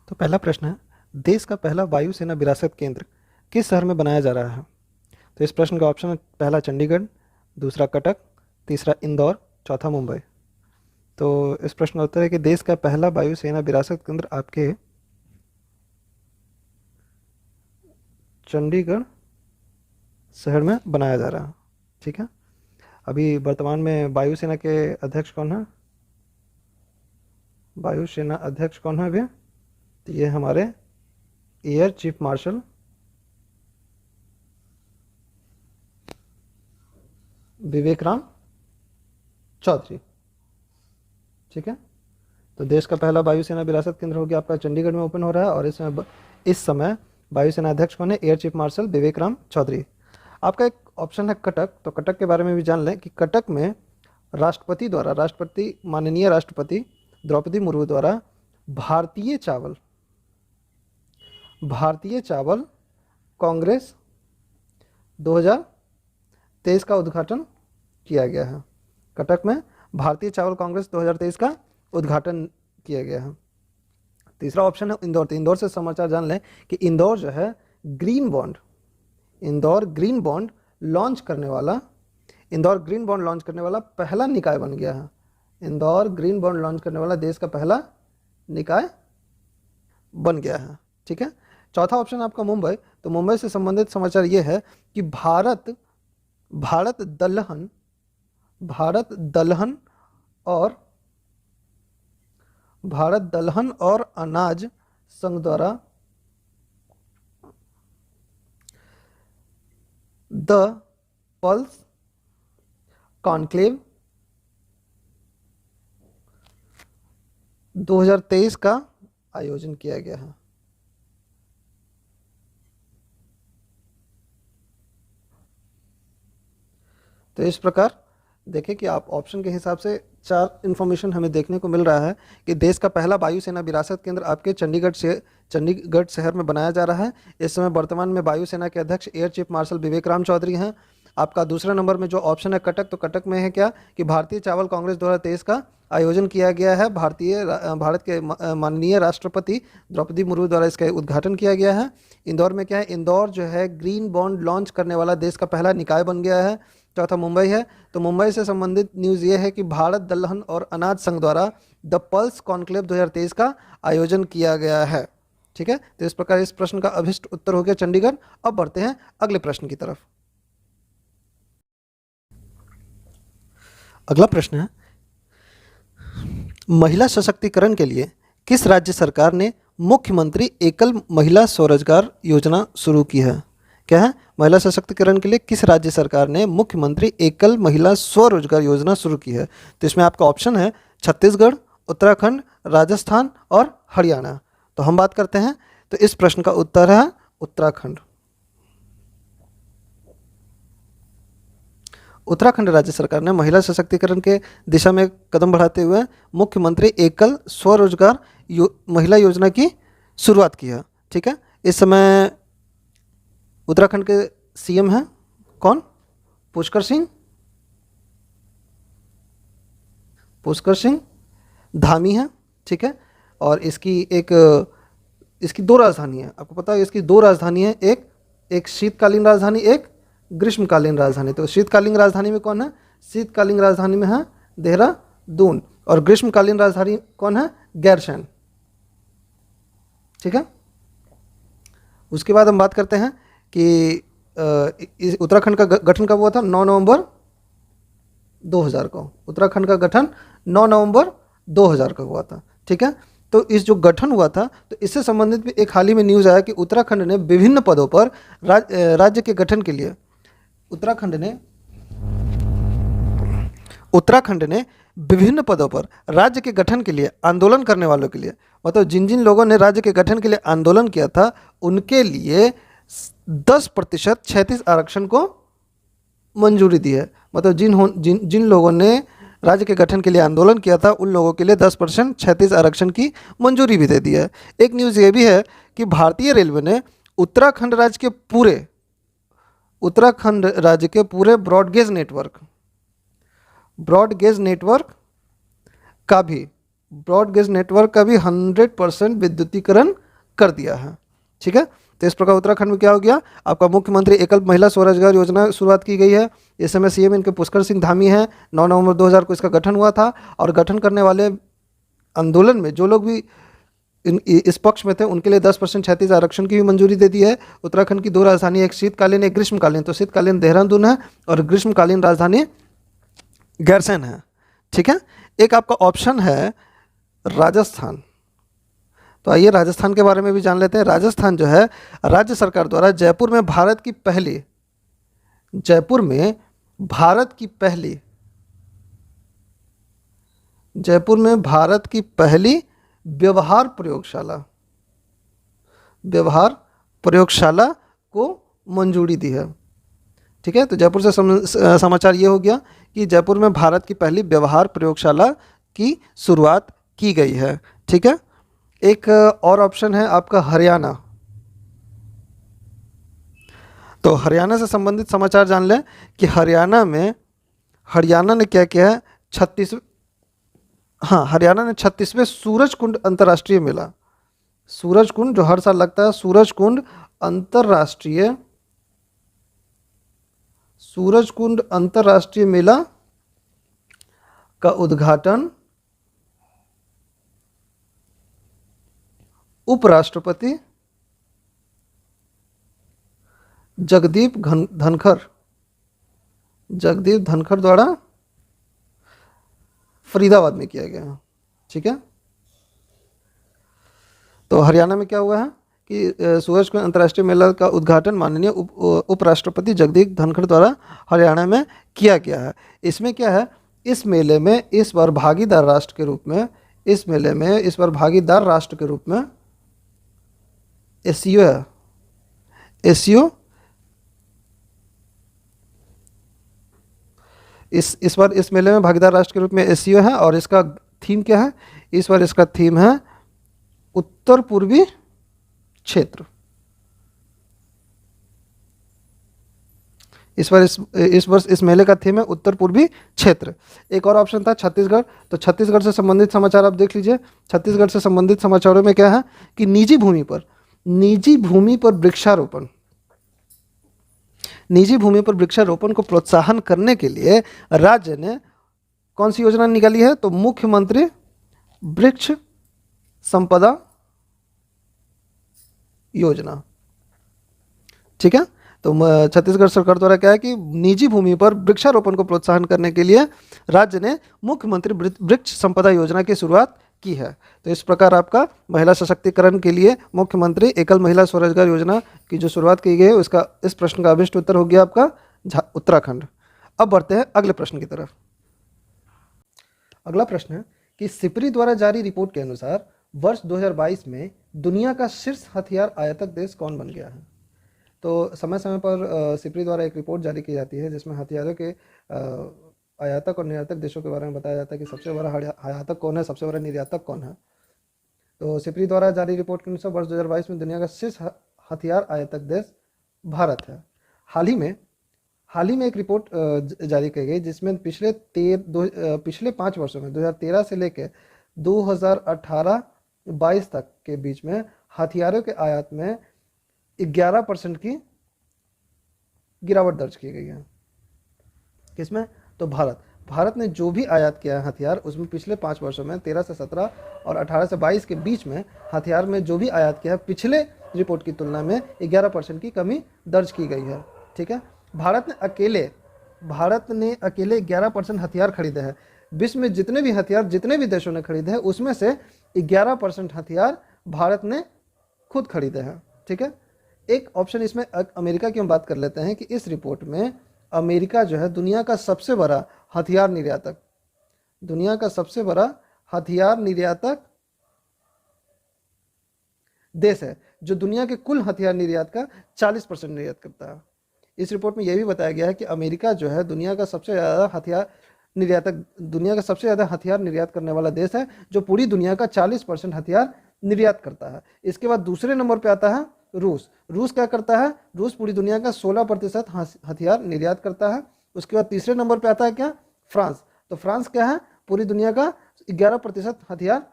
तो पहला प्रश्न है, देश का पहला वायुसेना विरासत केंद्र किस शहर में बनाया जा रहा है? तो इस प्रश्न का ऑप्शन है, पहला चंडीगढ़, दूसरा कटक, तीसरा इंदौर, चौथा मुंबई। तो इस प्रश्न का उत्तर है कि देश का पहला वायुसेना विरासत केंद्र आपके चंडीगढ़ शहर में बनाया जा रहा है। ठीक है। अभी वर्तमान में वायुसेना के अध्यक्ष कौन है? वायुसेना अध्यक्ष कौन है अभी? तो ये हमारे एयर चीफ मार्शल विवेक राम चौधरी। ठीक है। तो देश का पहला वायुसेना विरासत केंद्र हो गया आपका चंडीगढ़ में ओपन हो रहा है, और इस समय वायुसेना अध्यक्ष कौन है? एयर चीफ मार्शल विवेक राम चौधरी। आपका एक ऑप्शन है कटक, तो कटक के बारे में भी जान लें कि कटक में माननीय राष्ट्रपति द्रौपदी मुर्मू द्वारा भारतीय चावल कांग्रेस 2023 का उद्घाटन किया गया है। कटक में भारतीय चावल कांग्रेस 2023 का उद्घाटन किया गया है। तीसरा ऑप्शन है इंदौर। तो इंदौर से समाचार जान लें कि इंदौर जो है ग्रीन बॉन्ड लॉन्च करने वाला पहला निकाय बन गया है। इंदौर ग्रीन बॉन्ड लॉन्च करने वाला देश का पहला निकाय बन गया है। ठीक है। चौथा ऑप्शन आपका मुंबई। तो मुंबई से संबंधित समाचार ये है कि भारत दलहन और अनाज संघ द्वारा द पल्स कॉन्क्लेव 2023 का आयोजन किया गया है। तो इस प्रकार देखें कि आप ऑप्शन के हिसाब से चार इन्फॉर्मेशन हमें देखने को मिल रहा है कि देश का पहला वायुसेना विरासत केंद्र आपके चंडीगढ़ शहर में बनाया जा रहा है। इस समय वर्तमान में वायुसेना के अध्यक्ष एयर चीफ मार्शल विवेक राम चौधरी हैं। आपका दूसरा नंबर में जो ऑप्शन है कटक, तो कटक में है क्या कि भारतीय चावल कांग्रेस 2023 का आयोजन किया गया है। भारत के माननीय राष्ट्रपति द्रौपदी मुर्मू द्वारा इसका उद्घाटन किया गया है। इंदौर में क्या है? इंदौर जो है ग्रीन बॉन्ड लॉन्च करने वाला देश का पहला निकाय बन गया है। चौथा मुंबई है। तो मुंबई से संबंधित न्यूज़ ये है कि भारत दलहन और अनाज संघ द्वारा द पल्स कॉन्क्लेव 2023 का आयोजन किया गया है। ठीक है। तो इस प्रकार इस प्रश्न का अभिष्ट उत्तर हो गया चंडीगढ़। अब बढ़ते हैं अगले प्रश्न की तरफ। अगला प्रश्न है, महिला सशक्तिकरण के लिए किस राज्य सरकार ने मुख्यमंत्री एकल महिला स्वरोजगार योजना शुरू की है? क्या है? महिला सशक्तिकरण के लिए किस राज्य सरकार ने मुख्यमंत्री एकल महिला स्वरोजगार योजना शुरू की है? तो इसमें आपका ऑप्शन है छत्तीसगढ़, उत्तराखंड, राजस्थान और हरियाणा। तो हम बात करते हैं, तो इस प्रश्न का उत्तर है उत्तराखंड। उत्तराखंड राज्य सरकार ने महिला सशक्तिकरण के दिशा में कदम बढ़ाते हुए मुख्यमंत्री एकल स्वरोजगार महिला योजना की शुरुआत की है। ठीक है। इस समय उत्तराखंड के सीएम हैं कौन? पुष्कर सिंह धामी है। ठीक है। और इसकी दो राजधानी है। आपको पता है इसकी दो राजधानी है, एक शीतकालीन राजधानी, एक ग्रीष्मकालीन राजधानी। तो शीतकालीन राजधानी में कौन है? शीतकालीन राजधानी में है देहरादून, और ग्रीष्मकालीन राजधानी कौन है? गैरसैंण। ठीक है। उसके बाद हम बात करते हैं कि उत्तराखंड का गठन कब हुआ था? 9 नवंबर 2000 को। उत्तराखंड का गठन 9 नवंबर 2000 को हुआ था। ठीक है। तो इस जो गठन हुआ था, तो इससे संबंधित भी एक हाल ही में न्यूज़ आया कि उत्तराखंड ने विभिन्न पदों पर राज्य के गठन के लिए उत्तराखंड ने विभिन्न पदों पर राज्य के गठन के लिए आंदोलन करने वालों के लिए, मतलब जिन जिन लोगों ने राज्य के गठन के लिए आंदोलन किया था, उनके लिए 10% क्षैतिज आरक्षण को मंजूरी दी है। मतलब जिन लोगों ने राज्य के गठन के लिए आंदोलन किया था, उन लोगों के लिए 10% क्षैतिज आरक्षण की मंजूरी भी दे दी है। एक न्यूज़ ये भी है कि भारतीय रेलवे ने उत्तराखंड राज्य के पूरे ब्रॉडगेज नेटवर्क का भी ब्रॉडगेज नेटवर्क का भी 100% विद्युतीकरण कर दिया है। ठीक है, तो इस प्रकार उत्तराखंड में क्या हो गया, आपका मुख्यमंत्री एकल महिला स्वरोजगार योजना शुरुआत की गई है। इस समय सीएम इनके पुष्कर सिंह धामी हैं। 9 नवंबर 2000 को इसका गठन हुआ था, और गठन करने वाले आंदोलन में जो लोग भी इस पक्ष में थे उनके लिए 10% क्षैतिज आरक्षण की भी मंजूरी दे दी है। उत्तराखंड की 2 राजधानी, एक शीतकालीन एक ग्रीष्मकालीन, तो शीतकालीन देहरादून है और ग्रीष्मकालीन राजधानी गैरसैंण है। ठीक है, एक आपका ऑप्शन है राजस्थान। तो आइए राजस्थान के बारे में भी जान लेते हैं। राजस्थान जो है, राज्य सरकार द्वारा जयपुर में भारत की पहली जयपुर में भारत की पहली व्यवहार प्रयोगशाला को मंजूरी दी है। ठीक है, तो जयपुर से समाचार ये हो गया कि जयपुर में भारत की पहली व्यवहार प्रयोगशाला की शुरुआत की गई है। ठीक है, एक और ऑप्शन है आपका हरियाणा। तो हरियाणा से संबंधित समाचार जान लें कि हरियाणा ने क्या किया है, हरियाणा ने 36वें सूरजकुंड अंतर्राष्ट्रीय मेला, सूरजकुंड जो हर साल लगता है, सूरजकुंड अंतर्राष्ट्रीय मेला का उद्घाटन उपराष्ट्रपति जगदीप धनखड़ द्वारा फरीदाबाद में किया गया। ठीक है, तो हरियाणा में क्या हुआ है कि सूरजकुंड अंतर्राष्ट्रीय मेला का उद्घाटन माननीय उपराष्ट्रपति जगदीप धनखड़ द्वारा हरियाणा में किया गया है। इसमें क्या है, इस मेले में इस बार भागीदार राष्ट्र के रूप में एससीओ है। इस बार इस मेले में भागीदार राष्ट्र के रूप में एससीओ है, और इसका थीम क्या है, इस बार इसका थीम है उत्तर पूर्वी क्षेत्र। इस वर्ष इस मेले का थीम है उत्तर पूर्वी क्षेत्र। एक और ऑप्शन था छत्तीसगढ़। तो छत्तीसगढ़ से संबंधित समाचार आप देख लीजिए। छत्तीसगढ़ से संबंधित समाचारों में क्या है कि निजी भूमि पर वृक्षारोपण को प्रोत्साहन करने के लिए राज्य ने कौन सी योजना निकाली है, तो मुख्यमंत्री वृक्ष संपदा योजना। ठीक है, तो छत्तीसगढ़ सरकार द्वारा क्या है कि निजी भूमि पर वृक्षारोपण को प्रोत्साहन करने के लिए राज्य ने मुख्यमंत्री वृक्ष संपदा योजना की शुरुआत की है। तो इस प्रकार आपका महिला सशक्तिकरण के लिए मुख्यमंत्री एकल महिला स्वरोजगार योजना की जो शुरुआत की गई है, उसका इस प्रश्न का अभिष्ट उत्तर हो गया आपका उत्तराखंड। अब बढ़ते हैं अगले प्रश्न की तरफ। अगला प्रश्न है कि सिपरी द्वारा जारी रिपोर्ट के अनुसार वर्ष 2022 में दुनिया का शीर्ष हथियार आयातक देश कौन बन गया है। तो समय समय पर सिपरी द्वारा एक रिपोर्ट जारी की जाती है जिसमें हथियारों के आयातक और निर्यातक देशों के बारे में बताया जाता है कि सबसे बड़ा आयातक कौन है, सबसे बड़ा निर्यातक कौन है। तो सिपरी द्वारा जारी रिपोर्ट के अनुसार वर्ष 2022 में दुनिया का शीर्ष हथियार आयातक देश भारत है। हाल ही में एक रिपोर्ट जारी की गई जिसमें पिछले 5 वर्षों में 2013 से लेकर 2018-22 तक के बीच में हथियारों के आयात में 11% की गिरावट दर्ज की गई है। किसमें, तो भारत ने जो भी आयात किया है हथियार, उसमें पिछले 5 वर्षों में 13 से 17 और 18 से 22 के बीच में हथियार में जो भी आयात किया है पिछले रिपोर्ट की तुलना में 11% की कमी दर्ज की गई है। ठीक है, भारत ने अकेले 11% हथियार खरीदे हैं। विश्व में जितने भी हथियार जितने भी देशों ने खरीदे हैं उसमें से 11% हथियार भारत ने खुद खरीदे हैं। ठीक है, एक ऑप्शन इसमें अमेरिका की हम बात कर लेते हैं कि इस रिपोर्ट में अमेरिका जो है दुनिया का सबसे बड़ा हथियार निर्यातक देश है, जो दुनिया के कुल हथियार निर्यात का 40% निर्यात करता है। इस रिपोर्ट में यह भी बताया गया है कि अमेरिका जो है दुनिया का सबसे ज़्यादा हथियार निर्यात करने वाला देश है, जो पूरी दुनिया का 40% हथियार निर्यात करता है। इसके बाद दूसरे नंबर पे आता है रूस क्या करता है, रूस पूरी दुनिया का 16% हथियार निर्यात करता है। उसके बाद तीसरे नंबर पे आता है क्या, फ्रांस। तो फ्रांस क्या है, पूरी दुनिया का 11% हथियार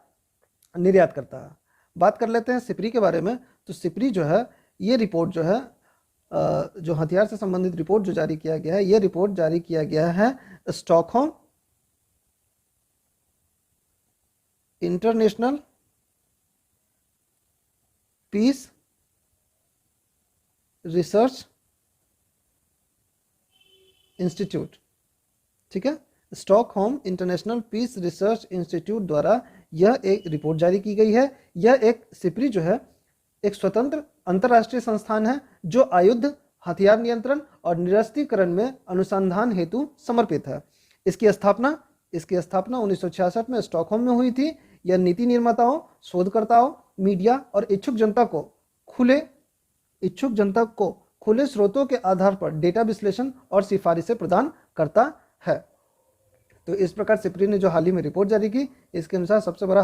निर्यात करता है। बात कर लेते हैं सिपरी के बारे में। तो सिपरी जो है, ये रिपोर्ट जो है, जो हथियार से संबंधित रिपोर्ट जो जारी किया गया है, ये रिपोर्ट जारी किया गया है Stockholm International Peace Research Institute. ठीक है, Stockholm International Peace Research Institute द्वारा यह एक रिपोर्ट जारी की गई है। यह एक सिपरी जो है एक स्वतंत्र अंतर्राष्ट्रीय संस्थान है जो आयुध, हथियार नियंत्रण और निरस्त्रीकरण में अनुसंधान हेतु समर्पित है। इसकी स्थापना 1966 में स्टॉकहोम में हुई थी। यह नीति निर्माताओं, शोधकर्ताओं, मीडिया और इच्छुक जनता को खुले स्रोतों के आधार पर डेटा विश्लेषण और सिफारिशें प्रदान करता है। तो इस प्रकार सिपरी ने जो हाल ही में रिपोर्ट जारी की, इसके अनुसार सबसे बड़ा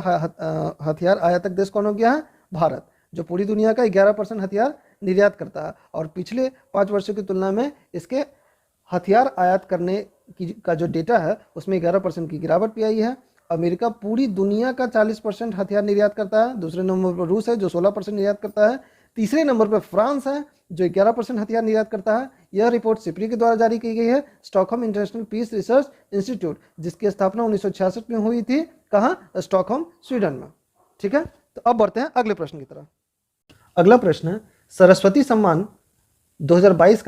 हथियार आयातक देश कौन हो गया है? भारत, जो पूरी दुनिया का 11% हथियार निर्यात करता है। और पिछले 5 वर्षों की तुलना में इसके हथियार आयात करने का जो डेटा है उसमें 11% की गिरावट भी आई है। अमेरिका पूरी दुनिया का 40% हथियार निर्यात करता है। दूसरे नंबर पर रूस है जो 16% निर्यात करता है। तीसरे नंबर पर फ्रांस है जो 11% हथियार निर्यात करता है। यह रिपोर्ट सिपरी के द्वारा जारी की गई है, Stockholm International Peace Research Institute, जिसकी स्थापना 1966 में हुई थी। कहाँ? स्टॉकहोम, स्वीडन में। ठीक है, तो अब बढ़ते हैं अगले प्रश्न की तरफ। अगला प्रश्न है सरस्वती सम्मान 2022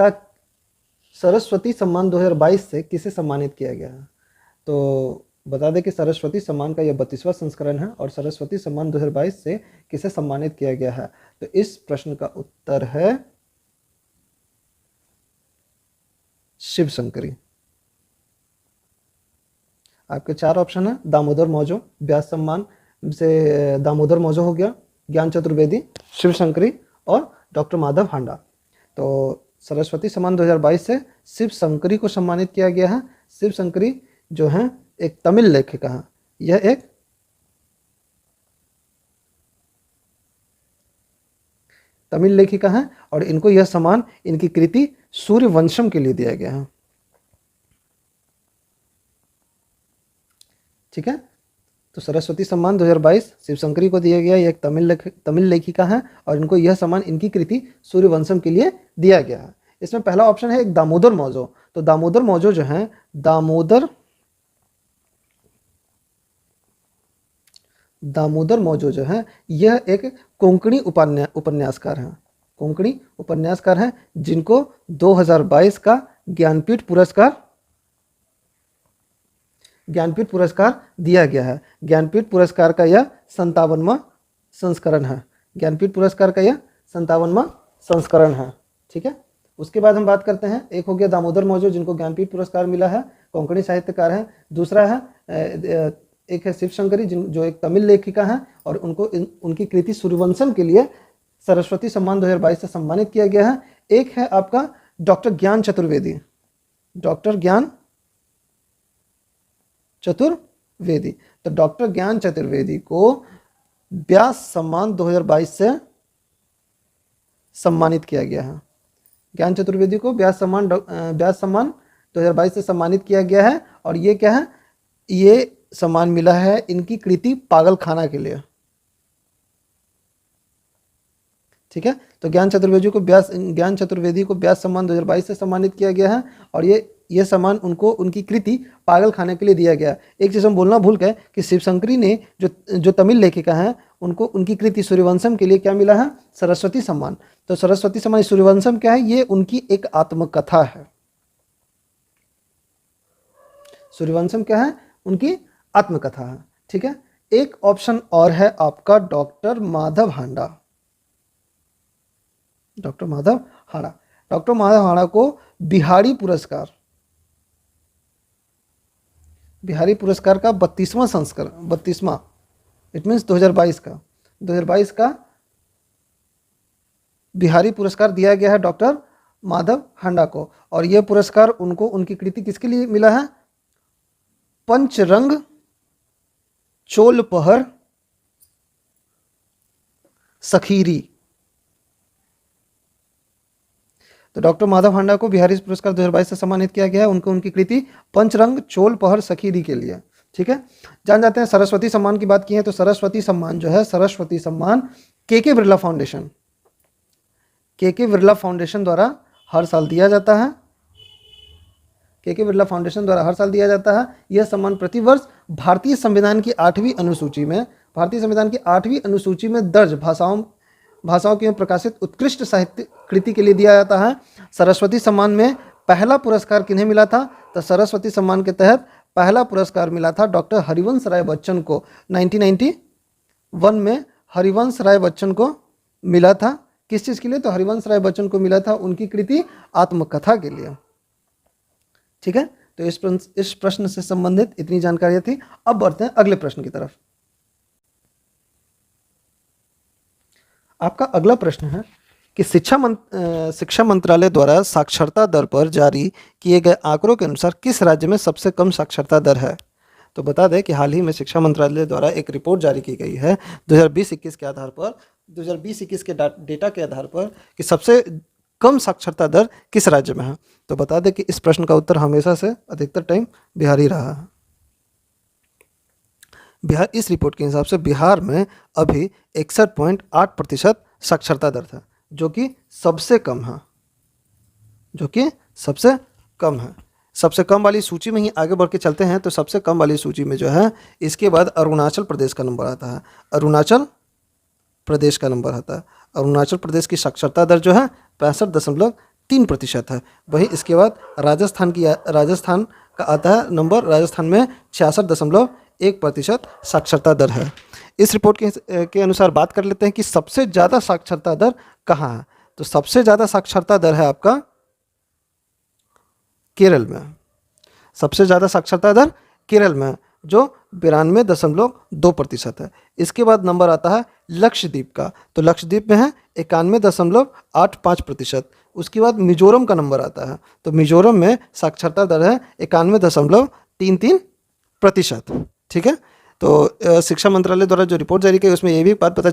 से किसे सम्मानित किया गया है? तो बता दें कि सरस्वती सम्मान का यह 32वां संस्करण है और सरस्वती सम्मान 2022 से किसे सम्मानित किया गया है? तो इस प्रश्न का उत्तर है शिव शंकरी। आपके 4 ऑप्शन है, दामोदर मौजो, व्यास सम्मान से दामोदर मौजो हो गया, ज्ञान चतुर्वेदी, शिव शंकरी और डॉक्टर माधव हांडा। तो सरस्वती सम्मान 2022 से शिव शंकरी को सम्मानित किया गया है। शिव शंकरी जो हैं एक तमिल लेखिका है। यह एक तमिल लेखिका है और इनको यह सम्मान इनकी कृति सूर्यवंशम के लिए दिया गया है। ठीक है, तो सरस्वती सम्मान 2022 शिव शंकरी को दिया गया। यह एक तमिल लेखिका है और इनको यह सम्मान इनकी कृति सूर्यवंशम के लिए दिया गया है। इसमें पहला ऑप्शन है एक दामोदर मौजो। तो दामोदर मौजो जो है, दामोदर मौजो जो है यह एक कोंकणी उपन्यासकार हैं। कोंकणी उपन्यासकार हैं जिनको 2022 का ज्ञानपीठ पुरस्कार दिया गया है। ज्ञानपीठ पुरस्कार का यह 57वां संस्करण है। ज्ञानपीठ पुरस्कार का यह 57वां संस्करण है। ठीक है, उसके बाद हम बात करते हैं, एक हो गया दामोदर मौजो जिनको ज्ञानपीठ पुरस्कार मिला है, कोंकणी साहित्यकार हैं। दूसरा है एक है शिव शंकरी जो एक तमिल लेखिका हैं और उनकी कृति सूर्यवंशम के लिए सरस्वती सम्मान 2022 से सम्मानित किया गया है। एक है आपका डॉक्टर ज्ञान चतुर्वेदी। डॉक्टर ज्ञान चतुर्वेदी, तो डॉक्टर ज्ञान चतुर्वेदी को व्यास सम्मान 2022 से सम्मानित किया गया है। ज्ञान चतुर्वेदी को व्यास सम्मान 2022 से सम्मानित किया गया है। और ये क्या है? ये सम्मान मिला है इनकी कृति पागल खाना के लिए। ठीक है, तो ज्ञान चतुर्वेदी को व्यास सम्मान 2022 से सम्मानित किया गया है और ये सम्मान उनको उनकी कृति पागल खाने के लिए दिया गया। एक चीज़ हम बोलना भूल गए कि शिव शंकरी ने जो तमिल लेखिका हैं उनको उनकी कृति सूर्यवंशम के लिए क्या मिला है? सरस्वती सम्मान। तो सरस्वती सम्मान सूर्यवंशम क्या है? ये उनकी एक आत्मकथा है। सूर्यवंशम क्या है? उनकी आत्मकथा है। ठीक है, एक ऑप्शन और है आपका डॉक्टर माधव हांडा। डॉक्टर माधव हांडा को बिहारी पुरस्कार का 32वां संस्करण, 32वां इट मीन्स 2022 का बिहारी पुरस्कार दिया गया है डॉक्टर माधव हांडा को। और यह पुरस्कार उनको उनकी कृति किसके लिए मिला है? पंचरंग चोलपहर सखीरी। तो डॉक्टर माधव हांडा को बिहारी पुरस्कार 2022 से सम्मानित किया गया है उनको उनकी कृति पंचरंग चोलपहर सखीरी के लिए। ठीक है, जान जाते हैं सरस्वती सम्मान की बात की है तो सरस्वती सम्मान जो है, सरस्वती सम्मान के बिरला फाउंडेशन, के बिरला फाउंडेशन द्वारा हर साल दिया जाता है। के बिरला फाउंडेशन द्वारा हर साल दिया जाता है। यह सम्मान प्रतिवर्ष भारतीय संविधान की 8वीं अनुसूची में, भारतीय संविधान की 8वीं अनुसूची में दर्ज भाषाओं की प्रकाशित उत्कृष्ट साहित्य कृति के लिए दिया जाता है। सरस्वती सम्मान में पहला पुरस्कार किन्हें मिला था? तो सरस्वती सम्मान के तहत पहला पुरस्कार मिला था डॉक्टर हरिवंश राय बच्चन को। 1991 में हरिवंश राय बच्चन को मिला था। किस चीज़ के लिए? तो हरिवंश राय बच्चन को मिला था उनकी कृति आत्मकथा के लिए। ठीक है, तो इस प्रश्न से संबंधित इतनी जानकारियां थी। अब बढ़ते हैं अगले प्रश्न की तरफ। आपका अगला प्रश्न है कि शिक्षा मंत्रालय द्वारा साक्षरता दर पर जारी किए गए आंकड़ों के अनुसार किस राज्य में सबसे कम साक्षरता दर है? तो बता दें कि हाल ही में शिक्षा मंत्रालय द्वारा एक रिपोर्ट जारी की गई है 2020-21 के आधार पर, 2020-21 के डेटा के आधार पर कि सबसे कम साक्षरता दर किस राज्य में है। तो बता दें कि इस प्रश्न का उत्तर हमेशा से अधिकतर टाइम बिहार ही रहा है। बिहार, इस रिपोर्ट के हिसाब से बिहार में अभी 61.8% साक्षरता दर था, जो कि सबसे कम है, जो कि सबसे कम है। सबसे कम वाली सूची में ही आगे बढ़ के चलते हैं तो सबसे कम वाली सूची में जो है, इसके बाद अरुणाचल प्रदेश का नंबर आता है। अरुणाचल प्रदेश का नंबर आता है। अरुणाचल प्रदेश की साक्षरता दर जो है 65.3% है। वहीं इसके बाद राजस्थान का आता है नंबर। राजस्थान में 66.1% साक्षरता दर है। इस रिपोर्ट के अनुसार बात कर लेते हैं कि सबसे ज़्यादा साक्षरता दर कहाँ है। तो सबसे ज़्यादा साक्षरता दर है आपका केरल में। सबसे ज़्यादा साक्षरता दर केरल में जो 92.2% है। इसके बाद नंबर आता है लक्षद्वीप का। तो लक्षद्वीप में है 91.85%। उसके बाद मिजोरम का नंबर आता है। तो मिजोरम में साक्षरता दर है 91.33%। ठीक है, तो शिक्षा मंत्रालय द्वारा जो रिपोर्ट जारी की उसमें ये भी बात पता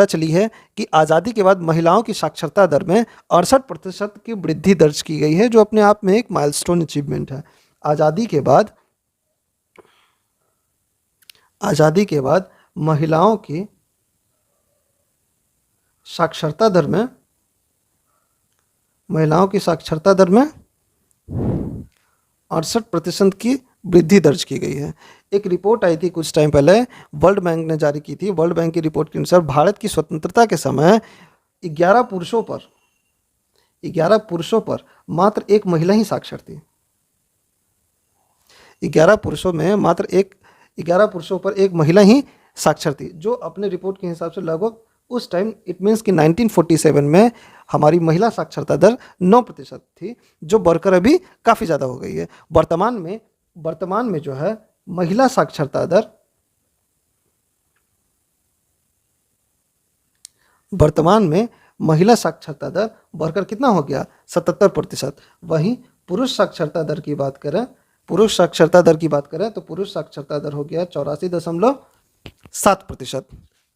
चली है कि आज़ादी के बाद महिलाओं की साक्षरता दर में 68% की वृद्धि दर्ज की गई है, जो अपने आप में एक माइलस्टोन अचीवमेंट है। आज़ादी के बाद महिलाओं की साक्षरता दर में 68% की वृद्धि दर्ज की गई है। एक रिपोर्ट आई थी कुछ टाइम पहले, वर्ल्ड बैंक ने जारी की थी। वर्ल्ड बैंक की रिपोर्ट के अनुसार भारत की स्वतंत्रता के समय 11 पुरुषों पर मात्र एक महिला ही साक्षर थी। 11 पुरुषों पर एक महिला ही साक्षर थी, जो अपने रिपोर्ट के हिसाब से लगभग उस टाइम इट मीन्स कि 1947 में हमारी महिला साक्षरता दर 9% थी, जो बढ़कर अभी काफ़ी ज़्यादा हो गई है। वर्तमान में जो है महिला साक्षरता दर बढ़कर कितना हो गया? 77%। वहीं पुरुष साक्षरता दर की बात करें तो पुरुष साक्षरता दर हो गया 84.7%।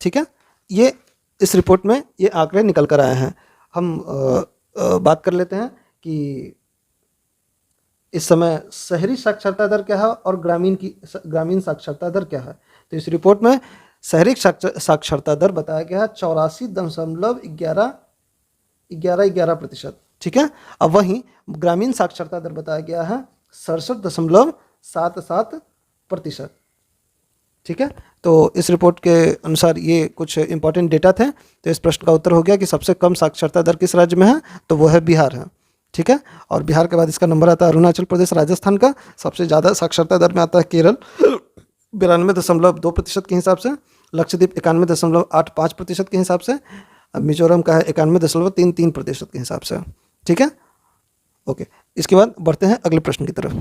ठीक है, ये इस रिपोर्ट में ये आंकड़े निकल कर आए हैं। हम बात कर लेते हैं कि इस समय शहरी साक्षरता दर क्या है और ग्रामीण साक्षरता दर क्या है। तो इस रिपोर्ट में शहरी साक्षरता दर बताया गया है 84.11%। ठीक है, अब वहीं ग्रामीण साक्षरता दर बताया गया है 67.77%। ठीक है, तो इस रिपोर्ट के अनुसार ये कुछ इंपॉर्टेंट डेटा थे। तो इस प्रश्न का उत्तर हो गया कि सबसे कम साक्षरता दर किस राज्य में है, तो वो है बिहार है। ठीक है, और बिहार के बाद इसका नंबर आता है अरुणाचल प्रदेश, राजस्थान का। सबसे ज़्यादा साक्षरता दर में आता है केरल 92.2% के हिसाब से, लक्षद्वीप 91.85% के हिसाब से, मिजोरम का है 91.33% के हिसाब से। ठीक है, ओके, इसके बाद बढ़ते हैं अगले प्रश्न की तरफ।